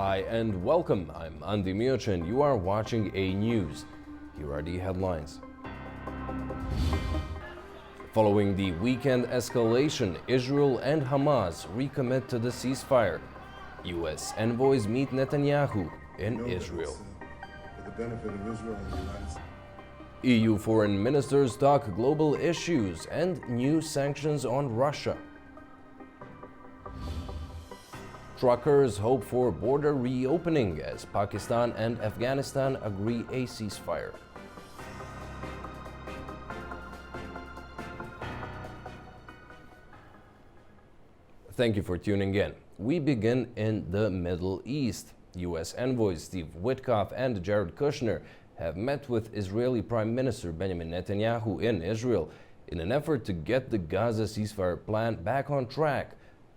Hi and welcome. I'm Andy Mioch and you are watching A News. Here are the headlines. Following the weekend escalation, Israel and Hamas recommit to the ceasefire. U.S. envoys meet Netanyahu in Israel. For the benefit of Israel and the United States. EU foreign ministers talk global issues and new sanctions on Russia. Truckers hope for border reopening as Pakistan and Afghanistan agree a ceasefire. Thank you for tuning in. We begin in the Middle East. U.S. envoys Steve Witkoff and Jared Kushner have met with Israeli Prime Minister Benjamin Netanyahu in Israel in an effort to get the Gaza ceasefire plan back on track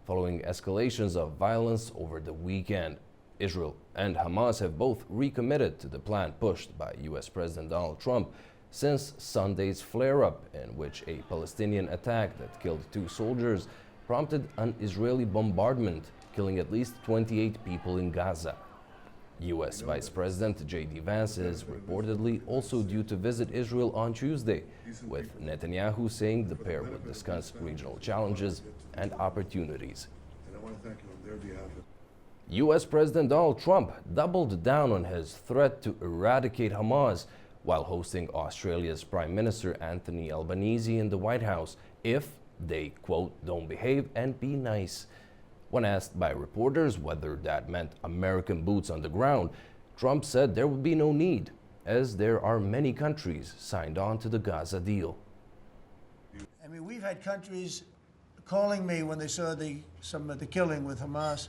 following escalations of violence over the weekend. Israel and Hamas have both recommitted to the plan pushed by U.S. President Donald Trump since Sunday's flare-up, in which a Palestinian attack that killed 2 soldiers prompted an Israeli bombardment, killing at least 28 people in Gaza. U.S. Vice President J.D. Vance is reportedly also due to visit Israel on Tuesday, with Netanyahu saying the pair will discuss regional challenges and opportunities. And I want to thank you on their behalf. U.S. President Donald Trump doubled down on his threat to eradicate Hamas while hosting Australia's Prime Minister Anthony Albanese in the White House if they, quote, don't behave and be nice. When asked by reporters whether that meant American boots on the ground, Trump said there would be no need, as there are many countries signed on to the Gaza deal. I mean, we've had countries calling me when they saw some of the killing with Hamas,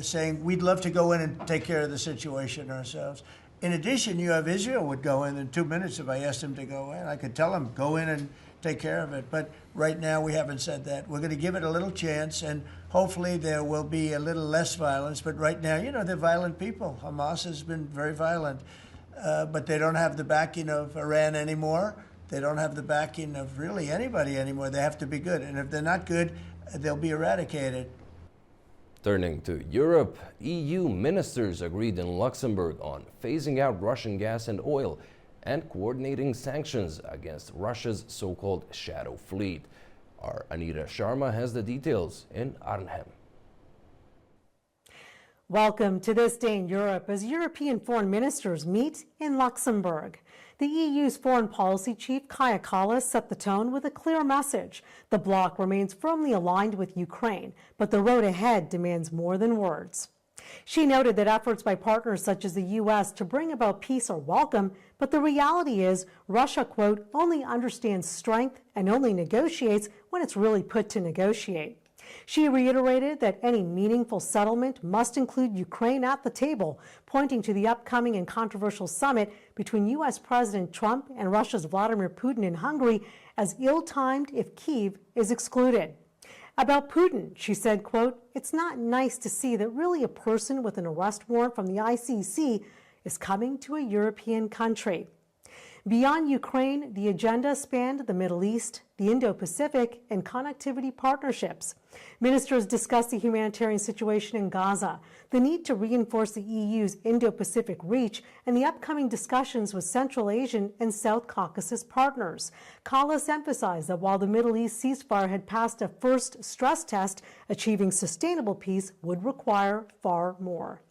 saying we'd love to go in and take care of the situation ourselves. In addition, you have Israel would go in 2 minutes if I asked him to go in. I could tell him, go in and take care of it. But right now, we haven't said that. We're going to give it a little chance, and hopefully there will be a little less violence. But right now, you know, they're violent people. Hamas has been very violent. But they don't have the backing of Iran anymore. They don't have the backing of really anybody anymore. They have to be good. And if they're not good, they'll be eradicated. Turning to Europe, EU ministers agreed in Luxembourg on phasing out Russian gas and oil and coordinating sanctions against Russia's so-called shadow fleet. Our Anita Sharma has the details in Arnhem. Welcome to This Day in Europe as European foreign ministers meet in Luxembourg. The EU's foreign policy chief, Kaja Kallas, set the tone with a clear message. The bloc remains firmly aligned with Ukraine, but the road ahead demands more than words. She noted that efforts by partners such as the U.S. to bring about peace are welcome, but the reality is Russia, quote, only understands strength and only negotiates when it's really put to negotiate. She reiterated that any meaningful settlement must include Ukraine at the table, pointing to the upcoming and controversial summit between U.S. President Trump and Russia's Vladimir Putin in Hungary as ill-timed if Kyiv is excluded. About Putin, she said, quote, it's not nice to see that really a person with an arrest warrant from the ICC is coming to a European country. Beyond Ukraine, the agenda spanned the Middle East, the Indo-Pacific, and connectivity partnerships. Ministers discussed the humanitarian situation in Gaza, the need to reinforce the EU's Indo-Pacific reach, and the upcoming discussions with Central Asian and South Caucasus partners. Kallas emphasized that while the Middle East ceasefire had passed a first stress test, achieving sustainable peace would require far more.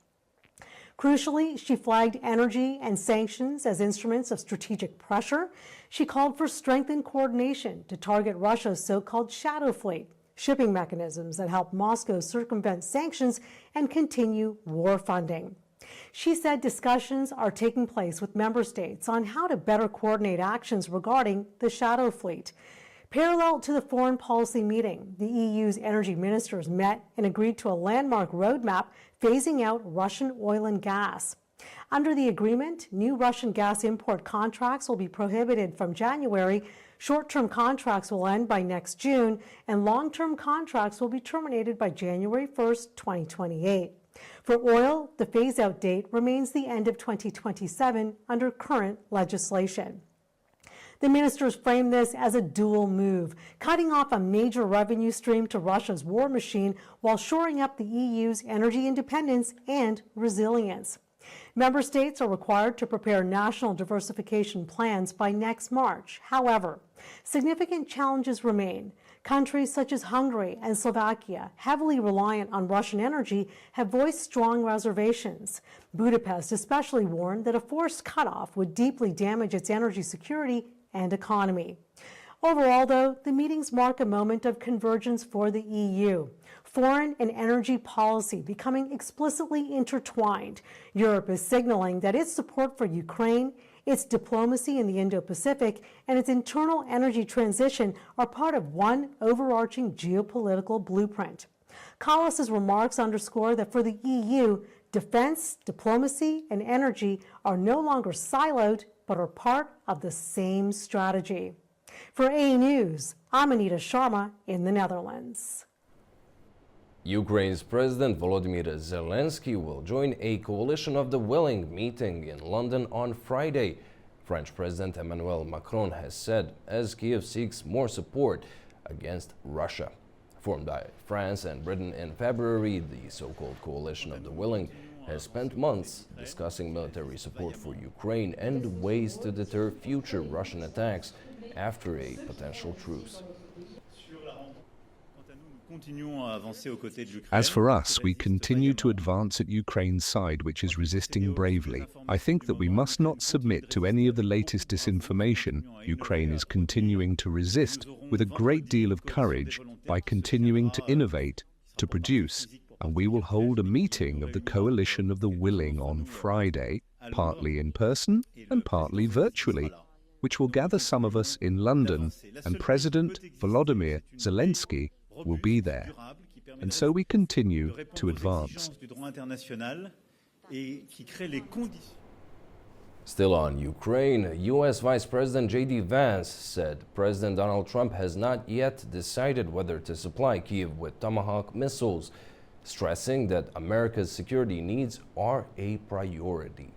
Crucially, she flagged energy and sanctions as instruments of strategic pressure. She called for strengthened coordination to target Russia's so-called shadow fleet, shipping mechanisms that help Moscow circumvent sanctions and continue war funding. She said discussions are taking place with member states on how to better coordinate actions regarding the shadow fleet. Parallel to the foreign policy meeting, the EU's energy ministers met and agreed to a landmark roadmap phasing out Russian oil and gas. Under the agreement, new Russian gas import contracts will be prohibited from January, short-term contracts will end by next June, and long-term contracts will be terminated by January 1st, 2028. For oil, the phase-out date remains the end of 2027 under current legislation. The ministers framed this as a dual move, cutting off a major revenue stream to Russia's war machine while shoring up the EU's energy independence and resilience. Member states are required to prepare national diversification plans by next March. However, significant challenges remain. Countries such as Hungary and Slovakia, heavily reliant on Russian energy, have voiced strong reservations. Budapest especially warned that a forced cutoff would deeply damage its energy security and economy. Overall, though, the meetings mark a moment of convergence for the EU. Foreign and energy policy becoming explicitly intertwined. Europe is signaling that its support for Ukraine, its diplomacy in the Indo-Pacific, and its internal energy transition are part of one overarching geopolitical blueprint. Collis's remarks underscore that for the EU, defense, diplomacy, and energy are no longer siloed, but are part of the same strategy. For A News, I'm Anita Sharma in the Netherlands. Ukraine's President Volodymyr Zelensky will join a coalition of the willing meeting in London on Friday, French President Emmanuel Macron has said, as Kiev seeks more support against Russia. Formed by France and Britain in February, the so-called coalition of the willing has spent months discussing military support for Ukraine and ways to deter future Russian attacks after a potential truce. As for us, we continue to advance at Ukraine's side, which is resisting bravely. I think that we must not submit to any of the latest disinformation. Ukraine is continuing to resist with a great deal of courage by continuing to innovate, to produce, and we will hold a meeting of the Coalition of the Willing on Friday, partly in person and partly virtually, which will gather some of us in London, and President Volodymyr Zelensky will be there. And so we continue to advance. Still on Ukraine, U.S. Vice President J.D. Vance said President Donald Trump has not yet decided whether to supply Kyiv with Tomahawk missiles, stressing that America's security needs are a priority.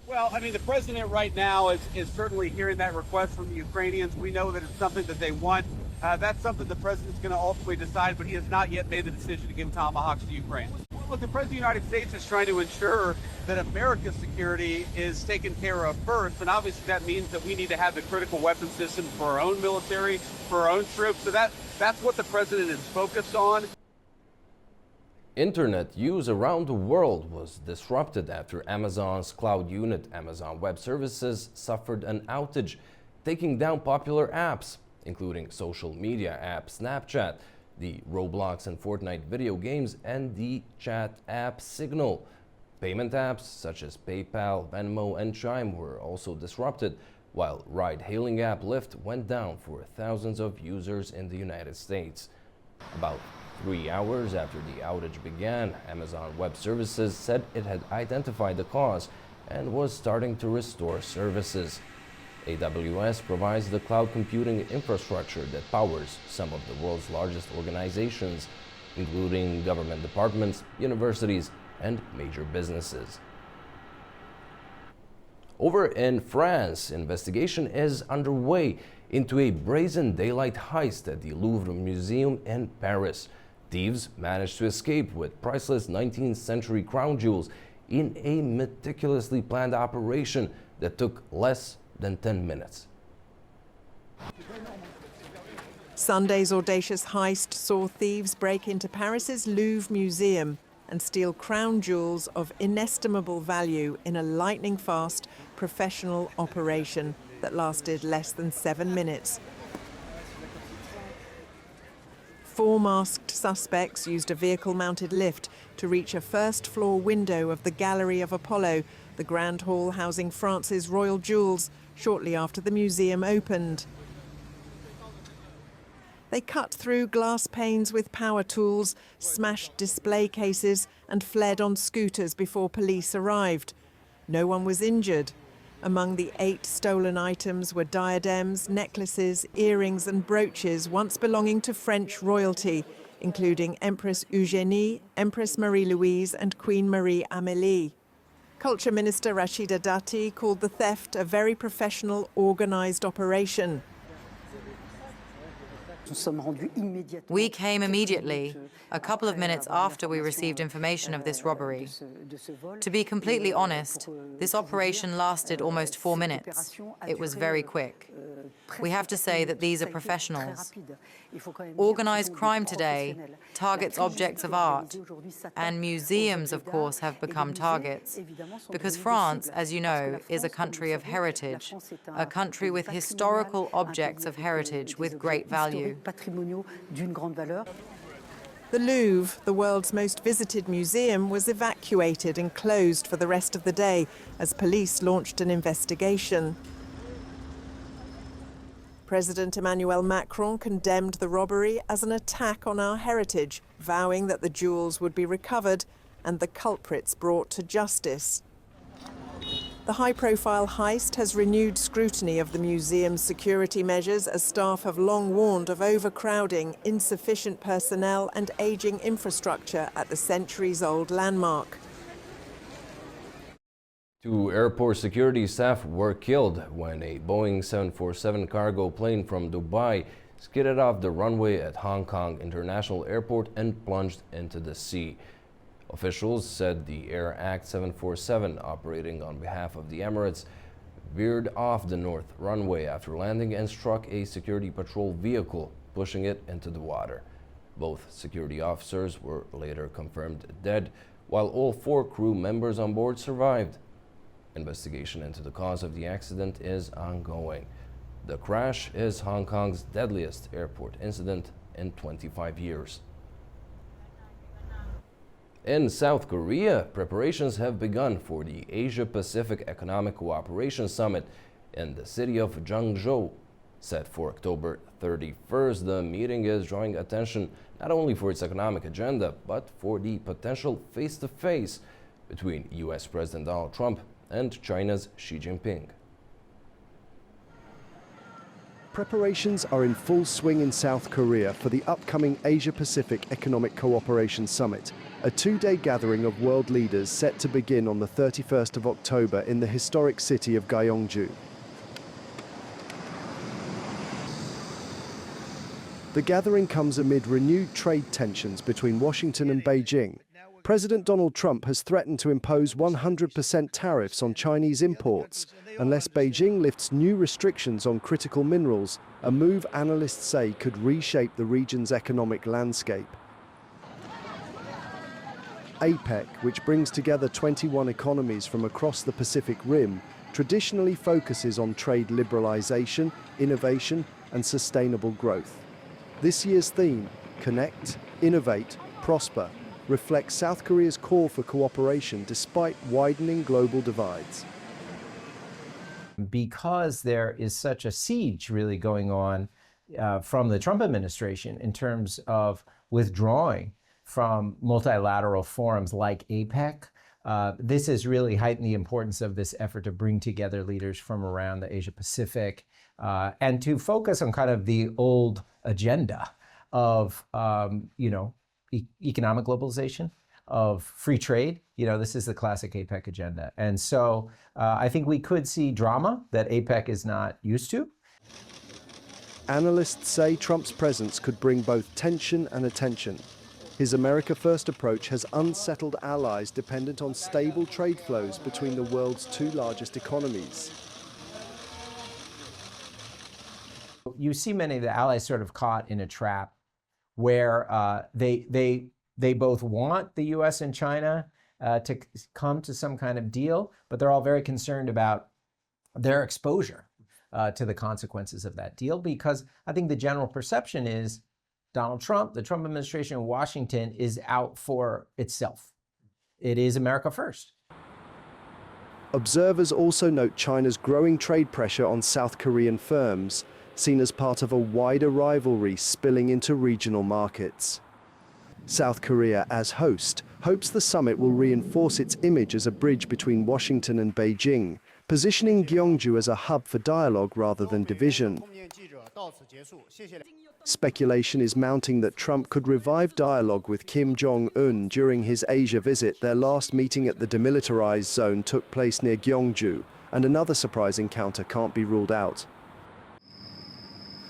Well, I mean, the president right now is certainly hearing that request from the Ukrainians. We know that it's something that they want. That's something the president's going to ultimately decide, but he has not yet made the decision to give Tomahawks to Ukraine. Look, the president of the United States is trying to ensure that America's security is taken care of first, and obviously that means that we need to have the critical weapon systems for our own military, for our own troops. So that's what the president is focused on. Internet use around the world was disrupted after Amazon's cloud unit, Amazon Web Services, suffered an outage, taking down popular apps, including social media app Snapchat, the Roblox and Fortnite video games, and the chat app Signal. Payment apps such as PayPal, Venmo, and Chime were also disrupted, while ride-hailing app Lyft went down for thousands of users in the United States. About 3 hours after the outage began, Amazon Web Services said it had identified the cause and was starting to restore services. AWS provides the cloud computing infrastructure that powers some of the world's largest organizations, including government departments, universities, and major businesses. Over in France, investigation is underway into a brazen daylight heist at the Louvre Museum in Paris. Thieves managed to escape with priceless 19th century crown jewels in a meticulously planned operation that took less than 10 minutes. Sunday's audacious heist saw thieves break into Paris's Louvre Museum and steal crown jewels of inestimable value in a lightning-fast professional operation that lasted less than 7 minutes. 4 masked suspects used a vehicle-mounted lift to reach a first-floor window of the Gallery of Apollo, the grand hall housing France's royal jewels, shortly after the museum opened. They cut through glass panes with power tools, smashed display cases, and fled on scooters before police arrived. No one was injured. Among the 8 stolen items were diadems, necklaces, earrings and brooches once belonging to French royalty, including Empress Eugénie, Empress Marie-Louise and Queen Marie-Amélie. Culture Minister Rashida Dati called the theft a very professional, organised operation. We came immediately, a couple of minutes after we received information of this robbery. To be completely honest, this operation lasted almost 4 minutes. It was very quick. We have to say that these are professionals. Organized crime today targets objects of art, and museums, of course, have become targets. Because France, as you know, is a country of heritage, a country with historical objects of heritage with great value. The Louvre, the world's most visited museum, was evacuated and closed for the rest of the day as police launched an investigation. President Emmanuel Macron condemned the robbery as an attack on our heritage, vowing that the jewels would be recovered and the culprits brought to justice. The high-profile heist has renewed scrutiny of the museum's security measures as staff have long warned of overcrowding, insufficient personnel and ageing infrastructure at the centuries-old landmark. 2 airport security staff were killed when a Boeing 747 cargo plane from Dubai skidded off the runway at Hong Kong International Airport and plunged into the sea. Officials said the Air Act 747, operating on behalf of the Emirates, veered off the north runway after landing and struck a security patrol vehicle, pushing it into the water. Both security officers were later confirmed dead, while all 4 crew members on board survived. Investigation into the cause of the accident is ongoing. The crash is Hong Kong's deadliest airport incident in 25 years. In South Korea, preparations have begun for the Asia-Pacific Economic Cooperation Summit in the city of Zhengzhou. Set for October 31st, the meeting is drawing attention not only for its economic agenda, but for the potential face-to-face between U.S. President Donald Trump and China's Xi Jinping. Preparations are in full swing in South Korea for the upcoming Asia-Pacific Economic Cooperation Summit, a 2-day gathering of world leaders set to begin on the 31st of October in the historic city of Gyeongju. The gathering comes amid renewed trade tensions between Washington and Beijing. President Donald Trump has threatened to impose 100% tariffs on Chinese imports unless Beijing lifts new restrictions on critical minerals, a move analysts say could reshape the region's economic landscape. APEC, which brings together 21 economies from across the Pacific Rim, traditionally focuses on trade liberalization, innovation, and sustainable growth. This year's theme, Connect, Innovate, Prosper, reflects South Korea's call for cooperation despite widening global divides. Because there is such a siege really going on from the Trump administration in terms of withdrawing from multilateral forums like APEC, this has really heightened the importance of this effort to bring together leaders from around the Asia Pacific and to focus on kind of the old agenda of, economic globalization, of free trade. This is the classic APEC agenda. And so I think we could see drama that APEC is not used to. Analysts say Trump's presence could bring both tension and attention. His America First approach has unsettled allies dependent on stable trade flows between the world's 2 largest economies. You see many of the allies sort of caught in a trap where they both want the U.S. and China to come to some kind of deal, but they're all very concerned about their exposure to the consequences of that deal, because I think the general perception is Donald Trump, the Trump administration in Washington, is out for itself. It is America first. Observers also note China's growing trade pressure on South Korean firms, seen as part of a wider rivalry spilling into regional markets. South Korea, as host, hopes the summit will reinforce its image as a bridge between Washington and Beijing, positioning Gyeongju as a hub for dialogue rather than division. Speculation is mounting that Trump could revive dialogue with Kim Jong-un during his Asia visit. Their last meeting at the demilitarized zone took place near Gyeongju, and another surprise encounter can't be ruled out.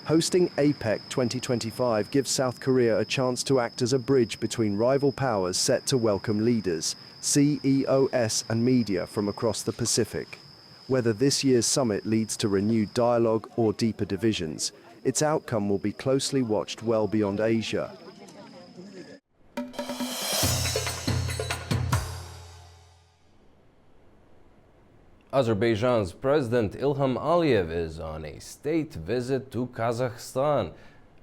Hosting APEC 2025 gives South Korea a chance to act as a bridge between rival powers set to welcome leaders, CEOs and media from across the Pacific. Whether this year's summit leads to renewed dialogue or deeper divisions, its outcome will be closely watched well beyond Asia. Azerbaijan's President Ilham Aliyev is on a state visit to Kazakhstan.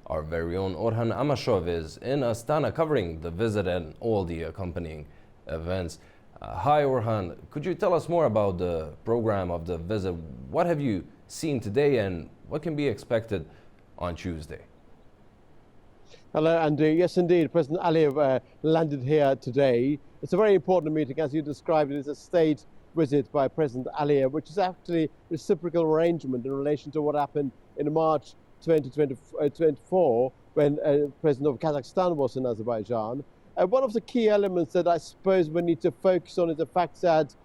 Our very own Orhan Amashov is in Astana covering the visit and all the accompanying events. Hi Orhan, could you tell us more about the program of the visit? What have you seen today and what can be expected on Tuesday? Hello, Andy. Yes, indeed. President Aliyev landed here today. It's a very important meeting, as you described it. It's a state visit by President Aliyev, which is actually a reciprocal arrangement in relation to what happened in March 2024 when President of Kazakhstan was in Azerbaijan. One of the key elements that I suppose we need to focus on is the fact that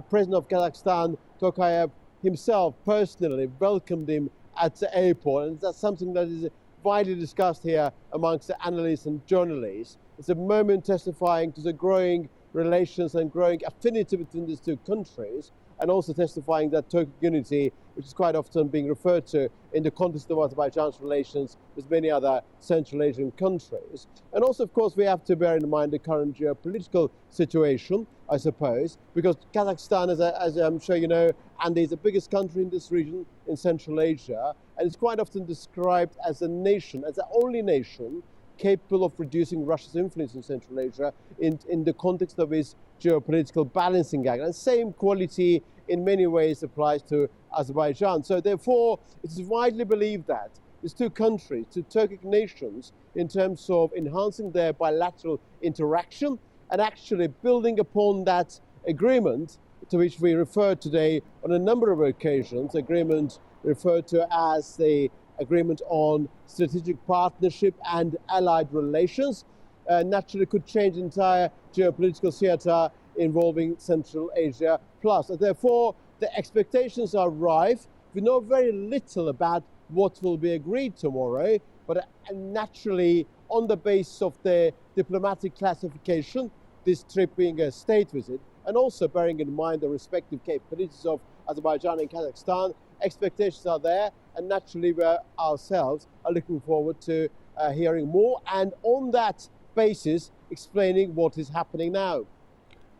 President of Kazakhstan, Tokayev, himself personally welcomed him at the airport, and that's something that is widely discussed here amongst the analysts and journalists. It's a moment testifying to the growing relations and growing affinity between these two countries, and also testifying that Turkic unity, which is quite often being referred to in the context of Azerbaijan's relations with many other Central Asian countries. And also, of course, we have to bear in mind the current geopolitical situation, I suppose, because Kazakhstan, as I'm sure you know, and is the biggest country in this region in Central Asia, and it's quite often described as a nation, as the only nation capable of reducing Russia's influence in Central Asia in the context of its geopolitical balancing act. And same quality in many ways applies to Azerbaijan. So therefore, it is widely believed that these two countries, two Turkic nations, in terms of enhancing their bilateral interaction and actually building upon that agreement to which we referred today on a number of occasions, agreement referred to as the Agreement on Strategic Partnership and Allied Relations, naturally could change the entire geopolitical theater involving Central Asia plus. And therefore, the expectations are rife. We know very little about what will be agreed tomorrow, but naturally, on the basis of the diplomatic classification, this trip being a state visit, and also bearing in mind the respective capabilities of Azerbaijan and Kazakhstan, expectations are there, and naturally we ourselves are looking forward to hearing more, and on that basis explaining what is happening now.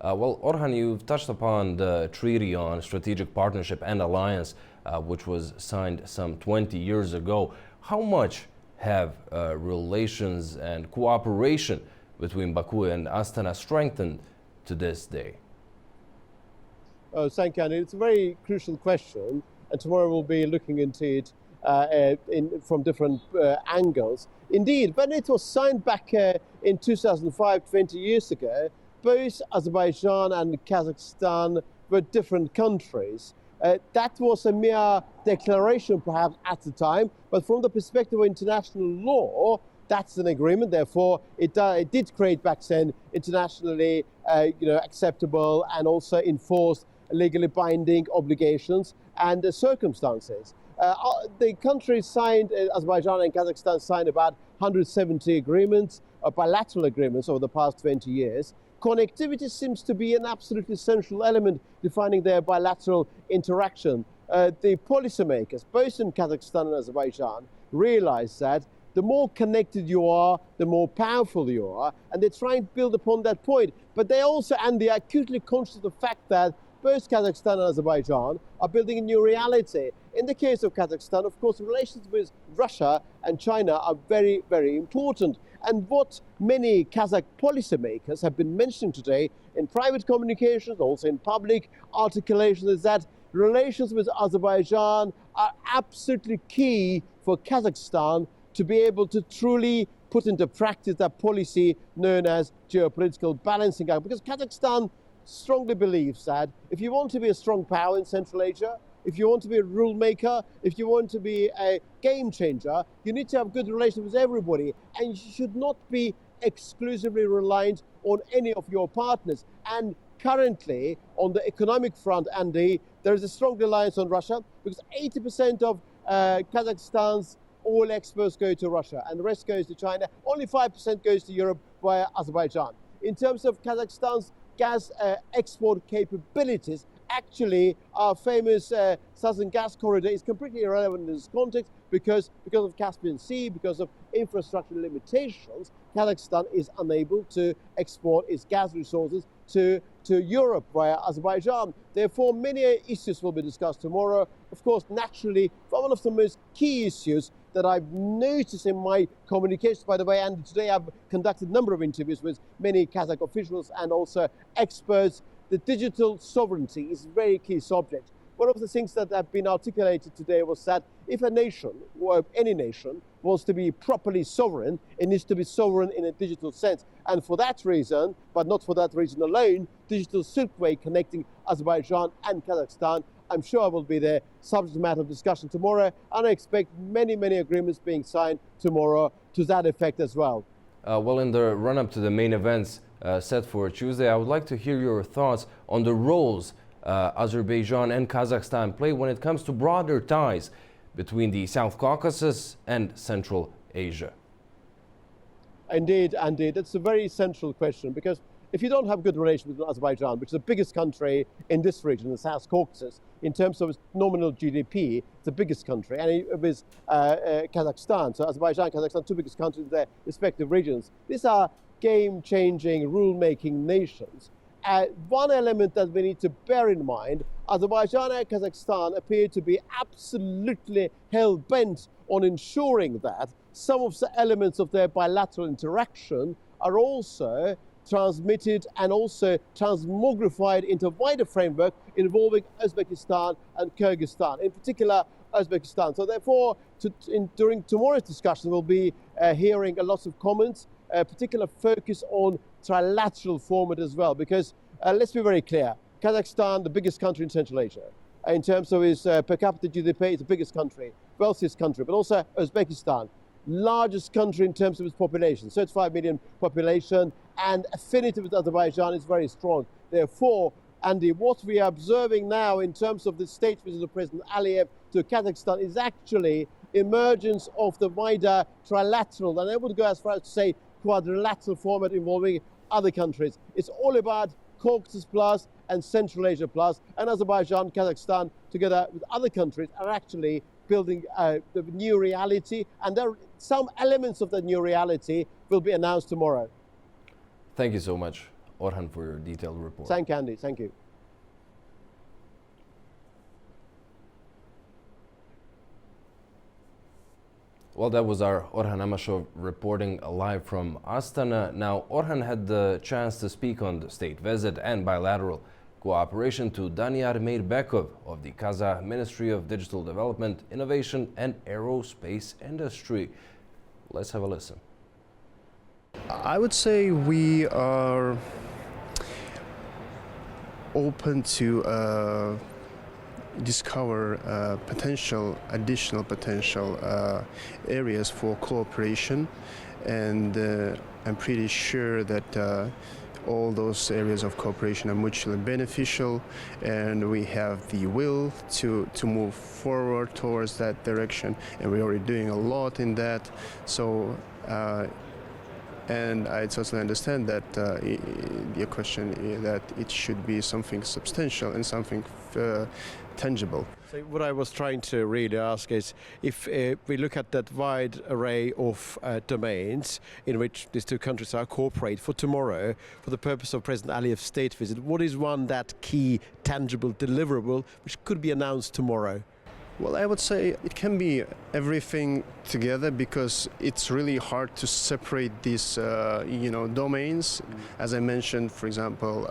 Well, Orhan, you've touched upon the Treaty on Strategic Partnership and Alliance, which was signed some 20 years ago. How much have relations and cooperation between Baku and Astana strengthened to this day? Thank you, Andy. It's a very crucial question, and tomorrow we'll be looking into it from different angles. Indeed, when it was signed back in 2005, 20 years ago, both Azerbaijan and Kazakhstan were different countries. That was a mere declaration perhaps at the time, but from the perspective of international law, that's an agreement. Therefore, it did create back then internationally acceptable and also enforced legally binding obligations and circumstances. The countries signed, Azerbaijan and Kazakhstan signed about 170 agreements, bilateral agreements over the past 20 years. Connectivity seems to be an absolutely central element defining their bilateral interaction. The policymakers, both in Kazakhstan and Azerbaijan, realize that the more connected you are, the more powerful you are, and they try and build upon that point. But they also, and they are acutely conscious of the fact that both Kazakhstan and Azerbaijan are building a new reality. In the case of Kazakhstan, of course, relations with Russia and China are very, very important. And what many Kazakh policymakers have been mentioning today in private communications, also in public articulations, is that relations with Azerbaijan are absolutely key for Kazakhstan to be able to truly put into practice that policy known as geopolitical balancing act. Because Kazakhstan strongly believes that if you want to be a strong power in Central Asia, if you want to be a rule maker, if you want to be a game changer, you need to have good relations with everybody, and you should not be exclusively reliant on any of your partners. And currently, on the economic front, Andy, there is a strong reliance on Russia, because 80% of Kazakhstan's oil exports go to Russia, and the rest goes to China. Only 5% goes to Europe via Azerbaijan. In terms of Kazakhstan's gas export capabilities, actually, our famous Southern Gas Corridor is completely irrelevant in this context because of Caspian Sea, because of infrastructure limitations, Kazakhstan is unable to export its gas resources to Europe via Azerbaijan. Therefore, many issues will be discussed tomorrow. Of course, naturally, one of the most key issues that I've noticed in my communications, by the way, and today I've conducted a number of interviews with many Kazakh officials and also experts. The digital sovereignty is a very key subject. One of the things that have been articulated today was that if a nation, or any nation, wants to be properly sovereign, it needs to be sovereign in a digital sense. And for that reason, but not for that reason alone, digital Silkway connecting Azerbaijan and Kazakhstan, I'm sure will be the subject matter of discussion tomorrow. And I expect many, many agreements being signed tomorrow to that effect as well. Well, in the run-up to the main events set for Tuesday, I would like to hear your thoughts on the roles Azerbaijan and Kazakhstan play when it comes to broader ties between the South Caucasus and Central Asia. Indeed, Andy, that's a very central question, because if you don't have good relations with Azerbaijan, which is the biggest country in this region, the South Caucasus, in terms of its nominal GDP, it's the biggest country, and with Kazakhstan, so Azerbaijan and Kazakhstan, two biggest countries in their respective regions. These are game-changing, rule-making nations. One element that we need to bear in mind, Azerbaijan and Kazakhstan appear to be absolutely hell-bent on ensuring that some of the elements of their bilateral interaction are also transmitted and also transmogrified into a wider framework involving Uzbekistan and Kyrgyzstan, in particular Uzbekistan. So therefore, during tomorrow's discussion, we'll be hearing a lot of comments, particular focus on trilateral format as well, because let's be very clear, Kazakhstan, the biggest country in Central Asia, in terms of its per capita GDP, it's the biggest country, wealthiest country, but also Uzbekistan, largest country in terms of its population, 35 million population, and affinity with Azerbaijan is very strong. Therefore, Andy, what we are observing now in terms of the state visit of President Aliyev to Kazakhstan is actually emergence of the wider trilateral, and I would go as far as to say quadrilateral format involving other countries. It's all about Caucasus Plus and Central Asia Plus, and Azerbaijan, Kazakhstan, together with other countries, are actually building the new reality, and some elements of the new reality will be announced tomorrow. Thank you so much, Orhan, for your detailed report. Thank you, Andy. Thank you. Well, that was our Orhan Amashov reporting live from Astana. Now, Orhan had the chance to speak on the state visit and bilateral cooperation to Danyar Meirbekov of the Kazakh Ministry of Digital Development, Innovation and Aerospace Industry. Let's have a listen. I would say we are open to discover additional potential areas for cooperation, and I'm pretty sure that all those areas of cooperation are mutually beneficial, and we have the will to move forward towards that direction, and we're already doing a lot in that. So and I totally understand that your question that it should be something substantial and something tangible. So what I was trying to really ask is, if we look at that wide array of domains in which these two countries are cooperate for tomorrow, for the purpose of President Aliyev's state visit, what is one that key tangible deliverable which could be announced tomorrow? Well, I would say it can be everything together, because it's really hard to separate these, domains. As I mentioned, for example,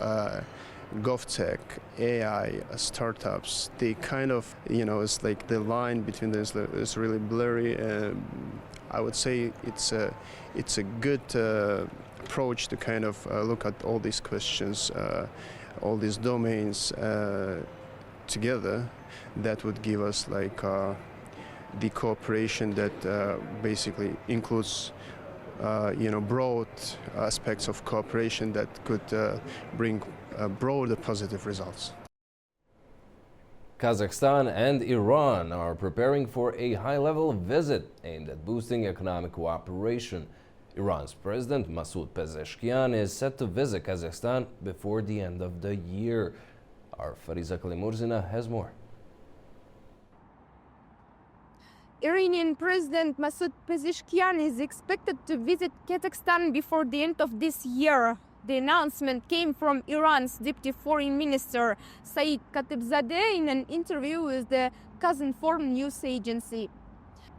GovTech, AI, startups, they kind of, it's like the line between them is really blurry. I would say it's a good approach to kind of look at all these questions, all these domains together. that would give us like the cooperation that basically includes broad aspects of cooperation that could bring broader positive results. Kazakhstan and Iran are preparing for a high-level visit aimed at boosting economic cooperation. Iran's President Masoud Pezeshkian is set to visit Kazakhstan before the end of the year. Our Fariza Kalimurzina has more. Iranian President Masoud Pezeshkian is expected to visit Kazakhstan before the end of this year. The announcement came from Iran's Deputy Foreign Minister Said Khatibzadeh in an interview with the Kazinform news agency.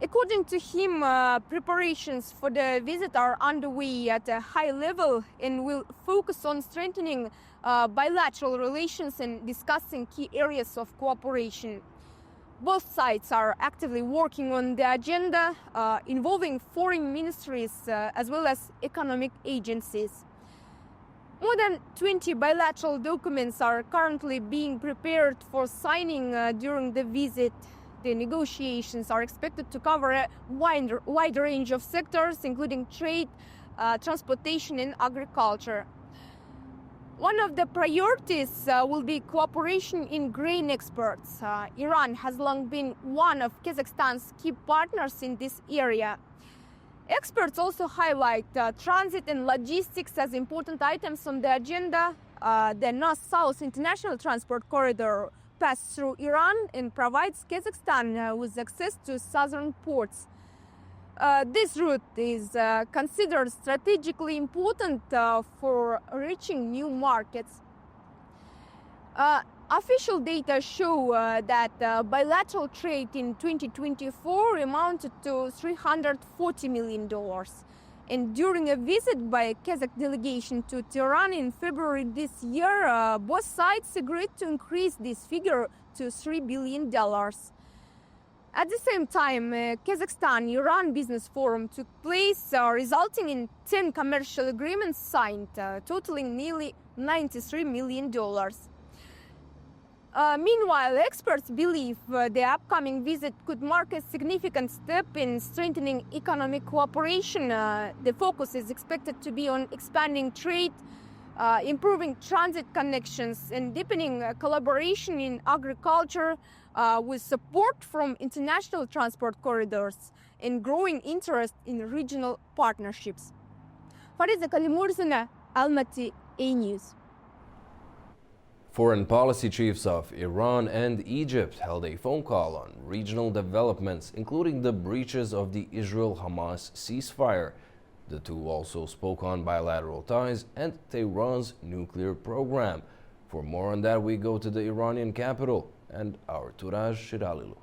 According to him, preparations for the visit are underway at a high level and will focus on strengthening bilateral relations and discussing key areas of cooperation. Both sides are actively working on the agenda involving foreign ministries as well as economic agencies. More than 20 bilateral documents are currently being prepared for signing during the visit. The negotiations are expected to cover a wide range of sectors, including trade, transportation and agriculture. One of the priorities will be cooperation in grain exports. Iran has long been one of Kazakhstan's key partners in this area. Experts also highlight transit and logistics as important items on the agenda. The North-South International Transport Corridor passes through Iran and provides Kazakhstan with access to southern ports. This route is considered strategically important for reaching new markets. Official data show that bilateral trade in 2024 amounted to $340 million. And during a visit by a Kazakh delegation to Tehran in February this year, both sides agreed to increase this figure to $3 billion. At the same time, Kazakhstan-Iran Business Forum took place, resulting in 10 commercial agreements signed, totaling nearly $93 million. Meanwhile, experts believe the upcoming visit could mark a significant step in strengthening economic cooperation. The focus is expected to be on expanding trade, improving transit connections, and deepening collaboration in agriculture with support from international transport corridors and growing interest in regional partnerships. Fariza Kalimurzina, Almaty, A-News. Foreign policy chiefs of Iran and Egypt held a phone call on regional developments, including the breaches of the Israel-Hamas ceasefire. The two also spoke on bilateral ties and Tehran's nuclear program. For more on that, we go to the Iranian capital and our Turaj Shiralilu.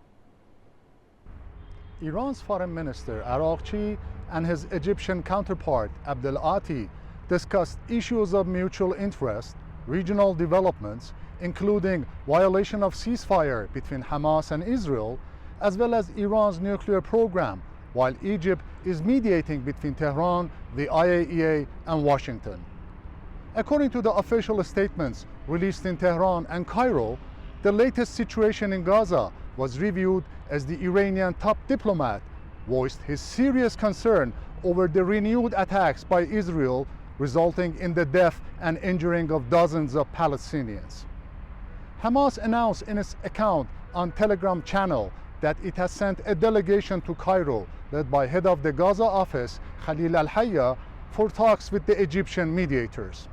Iran's foreign minister Araghchi and his Egyptian counterpart Abdel Ati discussed issues of mutual interest, regional developments, including violation of ceasefire between Hamas and Israel, as well as Iran's nuclear program, while Egypt is mediating between Tehran, the IAEA, and Washington. According to the official statements released in Tehran and Cairo, the latest situation in Gaza was reviewed as the Iranian top diplomat voiced his serious concern over the renewed attacks by Israel, resulting in the death and injuring of dozens of Palestinians. Hamas announced in its account on Telegram channel that it has sent a delegation to Cairo led by head of the Gaza office, Khalil al-Hayya, for talks with the Egyptian mediators.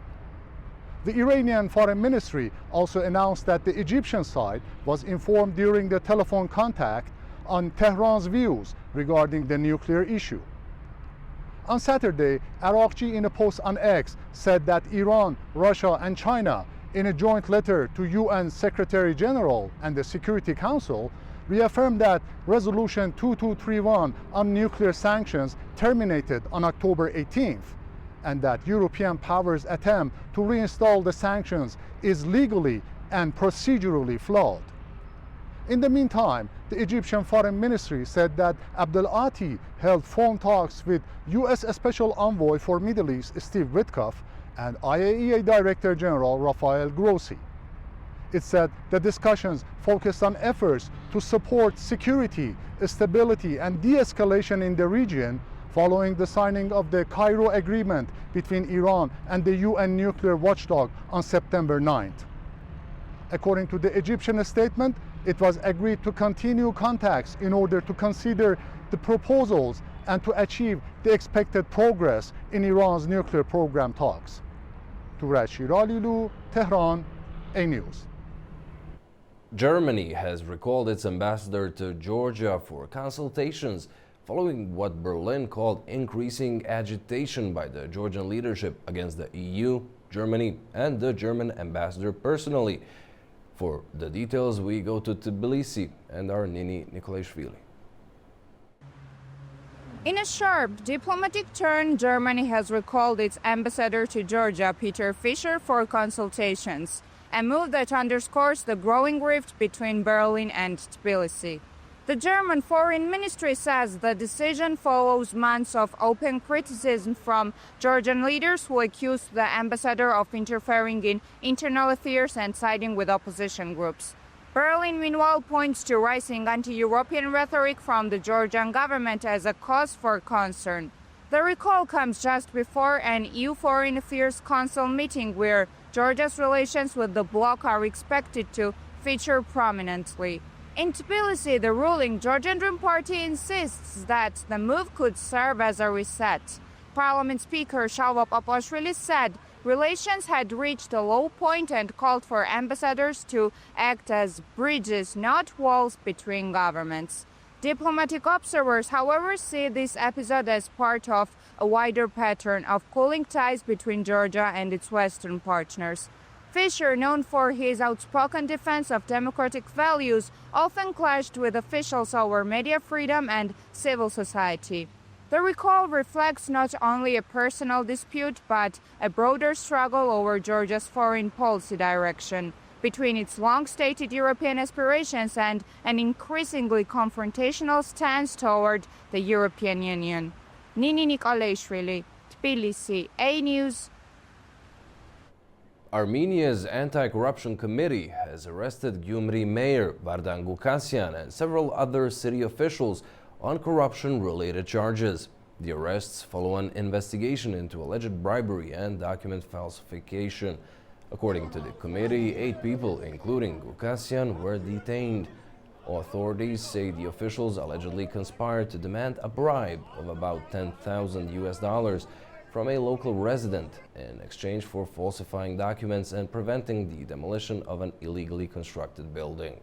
The Iranian Foreign Ministry also announced that the Egyptian side was informed during the telephone contact on Tehran's views regarding the nuclear issue. On Saturday, Araghchi, in a post on X, said that Iran, Russia, and China, in a joint letter to UN Secretary General and the Security Council, reaffirmed that Resolution 2231 on nuclear sanctions terminated on October 18th, and that European powers' attempt to reinstall the sanctions is legally and procedurally flawed. In the meantime, the Egyptian Foreign Ministry said that Abdel Ati held phone talks with U.S. Special Envoy for Middle East Steve Witkoff and IAEA Director General Rafael Grossi. it said the discussions focused on efforts to support security, stability, and de-escalation in the region following the signing of the Cairo Agreement between Iran and the UN nuclear watchdog on September 9th. According to the Egyptian statement, it was agreed to continue contacts in order to consider the proposals and to achieve the expected progress in Iran's nuclear program talks. Turaj Shiralilu, Tehran, A News. Germany has recalled its ambassador to Georgia for consultations following what Berlin called increasing agitation by the Georgian leadership against the EU, Germany, and the German ambassador personally. For the details, we go to Tbilisi and our Nini Nikolaishvili. In a sharp diplomatic turn, Germany has recalled its ambassador to Georgia, Peter Fischer, for consultations, a move that underscores the growing rift between Berlin and Tbilisi. The German Foreign Ministry says the decision follows months of open criticism from Georgian leaders who accused the ambassador of interfering in internal affairs and siding with opposition groups. Berlin, meanwhile, points to rising anti-European rhetoric from the Georgian government as a cause for concern. The recall comes just before an EU Foreign Affairs Council meeting where Georgia's relations with the bloc are expected to feature prominently. In Tbilisi, the ruling Georgian Dream Party insists that the move could serve as a reset. Parliament Speaker Shalva Papashvili said relations had reached a low point and called for ambassadors to act as bridges, not walls, between governments. Diplomatic observers, however, see this episode as part of a wider pattern of cooling ties between Georgia and its Western partners. Fischer, known for his outspoken defense of democratic values, often clashed with officials over media freedom and civil society. The recall reflects not only a personal dispute, but a broader struggle over Georgia's foreign policy direction, between its long-stated European aspirations and an increasingly confrontational stance toward the European Union. Nini Nikolaishvili, Tbilisi, A News. Armenia's anti-corruption committee has arrested Gyumri mayor Vardan Gukasyan and several other city officials on corruption-related charges. The arrests follow an investigation into alleged bribery and document falsification. According to the committee, 8 people, including Gukasyan, were detained. Authorities say the officials allegedly conspired to demand a bribe of about $10,000 from a local resident in exchange for falsifying documents and preventing the demolition of an illegally constructed building.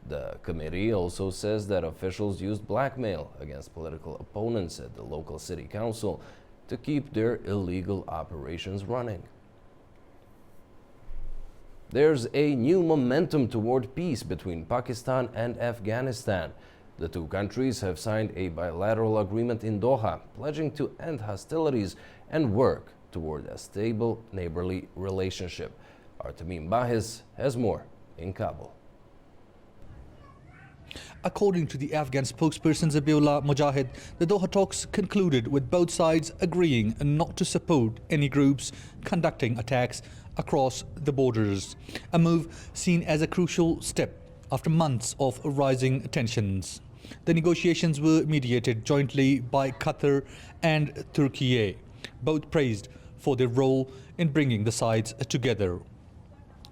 The committee also says that officials used blackmail against political opponents at the local city council to keep their illegal operations running. There's a new momentum toward peace between Pakistan and Afghanistan. The two countries have signed a bilateral agreement in Doha, pledging to end hostilities and work toward a stable neighborly relationship. Artemim Bahis has more in Kabul. According to the Afghan spokesperson Zabiullah Mujahid, the Doha talks concluded with both sides agreeing not to support any groups conducting attacks across the borders, a move seen as a crucial step after months of rising tensions. The negotiations were mediated jointly by Qatar and Turkey, both praised for their role in bringing the sides together.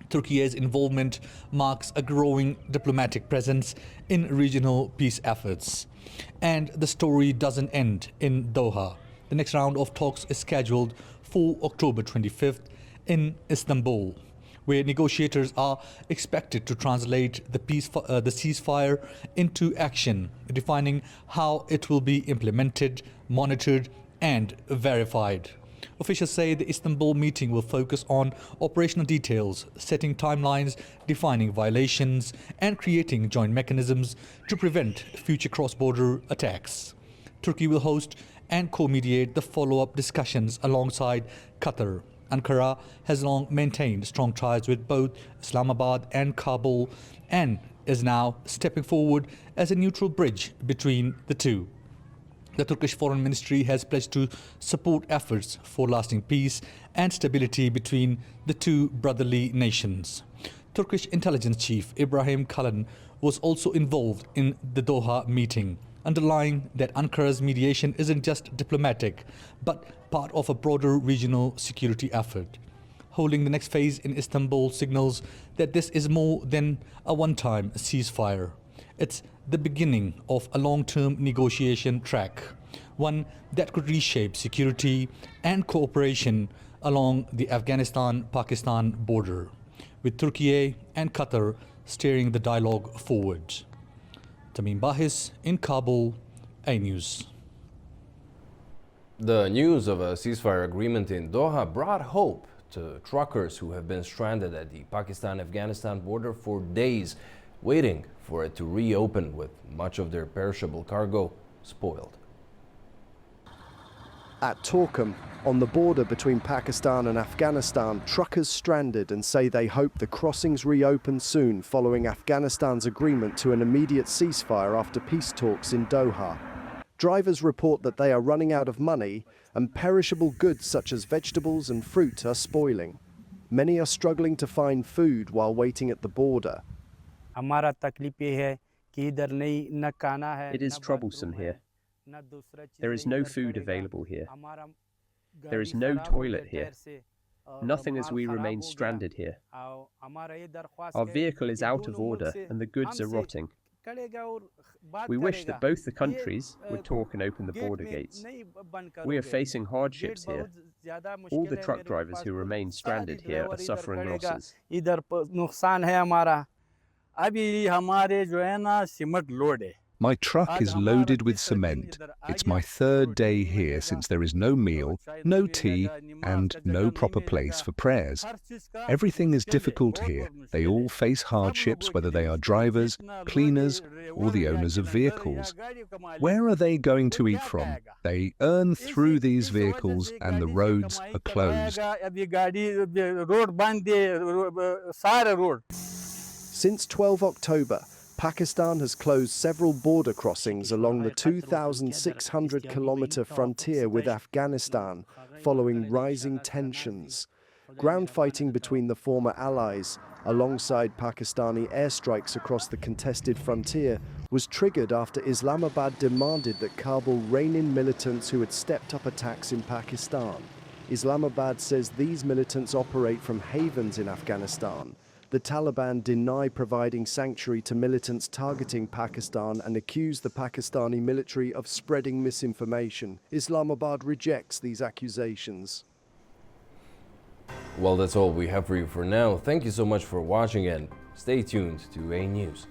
Turkey's involvement marks a growing diplomatic presence in regional peace efforts. And the story doesn't end in Doha. The next round of talks is scheduled for October 25th in Istanbul, where negotiators are expected to translate the ceasefire into action, defining how it will be implemented, monitored, and verified. Officials say the Istanbul meeting will focus on operational details, setting timelines, defining violations, and creating joint mechanisms to prevent future cross-border attacks. Turkey will host and co-mediate the follow-up discussions alongside Qatar. Ankara has long maintained strong ties with both Islamabad and Kabul and is now stepping forward as a neutral bridge between the two. The Turkish Foreign Ministry has pledged to support efforts for lasting peace and stability between the two brotherly nations. Turkish intelligence chief Ibrahim Kalin was also involved in the Doha meeting, underlying that Ankara's mediation isn't just diplomatic, but part of a broader regional security effort. Holding the next phase in Istanbul signals that this is more than a one-time ceasefire. It's the beginning of a long-term negotiation track, one that could reshape security and cooperation along the Afghanistan-Pakistan border, with Turkey and Qatar steering the dialogue forward. Tamim Bahis in Kabul, A News. The news of a ceasefire agreement in Doha brought hope to truckers who have been stranded at the Pakistan-Afghanistan border for days, waiting for it to reopen with much of their perishable cargo spoiled. At Torkham, on the border between Pakistan and Afghanistan, truckers stranded and say they hope the crossings reopen soon following Afghanistan's agreement to an immediate ceasefire after peace talks in Doha. Drivers report that they are running out of money and perishable goods such as vegetables and fruit are spoiling. Many are struggling to find food while waiting at the border. It is troublesome here. There is no food available here. There is no toilet here. Nothing as we remain stranded here. Our vehicle is out of order and the goods are rotting. We wish that both the countries would talk and open the border gates. We are facing hardships here. All the truck drivers who remain stranded here are suffering losses. My truck is loaded with cement. It's my third day here since there is no meal, no tea, and no proper place for prayers. Everything is difficult here. They all face hardships, whether they are drivers, cleaners, or the owners of vehicles. Where are they going to eat from? They earn through these vehicles and the roads are closed. Since 12 October, Pakistan has closed several border crossings along the 2,600-kilometer frontier with Afghanistan, following rising tensions. Ground fighting between the former allies, alongside Pakistani airstrikes across the contested frontier, was triggered after Islamabad demanded that Kabul rein in militants who had stepped up attacks in Pakistan. Islamabad says these militants operate from havens in Afghanistan. The Taliban deny providing sanctuary to militants targeting Pakistan and accuse the Pakistani military of spreading misinformation. Islamabad rejects these accusations. Well, that's all we have for you for now. Thank you so much for watching and stay tuned to A News.